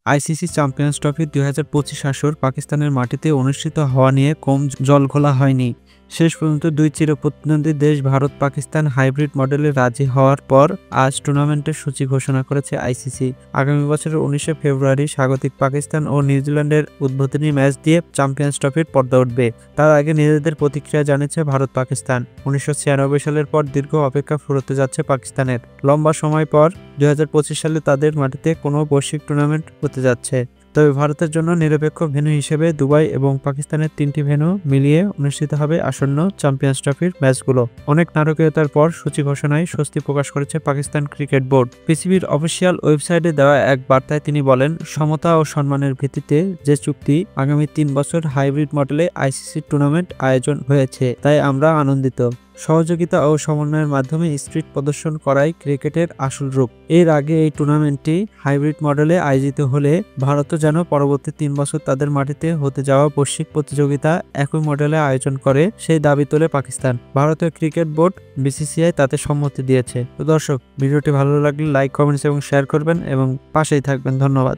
ICC champions trophy ২০২৫ আসর পাকিস্তানের মাটিতে অনুষ্ঠিত হওয়া নিয়ে কম জলঘোলা হয়নি। শেষ পর্যন্ত দুই চিরপ্রতিদ্বন্দ্বী দেশ ভারত পাকিস্তান হাইব্রিড মডেলে রাজি হওয়ার পর আজ টুর্নামেন্টের সূচি ঘোষণা করেছে আইসিসি। আগামী বছরের ১৯শে ফেব্রুয়ারি স্বাগতিক পাকিস্তান ও নিউজিল্যান্ডের উদ্বোধনী ম্যাচ দিয়ে চ্যাম্পিয়ন্স ট্রফির পর্দা উঠবে। তার আগে নিজেদের প্রতিক্রিয়া জানিয়েছে ভারত পাকিস্তান। ১৯৯৬ সালের পর দীর্ঘ অপেক্ষা ফুরোতে যাচ্ছে পাকিস্তানের। লম্বা সময় পর ২০২৫ সালে তাদের মাটিতে কোনো বৈশ্বিক টুর্নামেন্ট হতে যাচ্ছে। তবে ভারতের জন্য নিরপেক্ষ ভেন্যু হিসেবে দুবাই এবং পাকিস্তানের ৩টি ভেন্যু মিলিয়ে অনুষ্ঠিত হবে আসন্ন চ্যাম্পিয়ন্স ট্রফির ম্যাচগুলো। অনেক নাটকীয়তার পর সূচি ঘোষণায় স্বস্তি প্রকাশ করেছে পাকিস্তান ক্রিকেট বোর্ড। পিসিবির অফিসিয়াল ওয়েবসাইটে দেওয়া এক বার্তায় তিনি বলেন, সমতা ও সম্মানের ভিত্তিতে যে চুক্তি, আগামী ৩ বছর হাইব্রিড মডেলে আইসিসি টুর্নামেন্ট আয়োজন হয়েছে, তাই আমরা আনন্দিত। সহযোগিতা ও সমন্বয়ের মাধ্যমে স্পিরিট প্রদর্শন করাই ক্রিকেটের আসল রূপ। এর আগে এই টুর্নামেন্টটি হাইব্রিড মডেলে আয়োজিত হলে ভারতও যেন পরবর্তী ৩ বছর তাদের মাটিতে হতে যাওয়া বৈশ্বিক প্রতিযোগিতা একই মডেলে আয়োজন করে, সেই দাবি তোলে পাকিস্তান। ভারতীয় ক্রিকেট বোর্ড বিসিসিআই তাতে সম্মতি দিয়েছে। তো দর্শক, ভিডিওটি ভালো লাগলে লাইক, কমেন্টস এবং শেয়ার করবেন এবং পাশেই থাকবেন। ধন্যবাদ।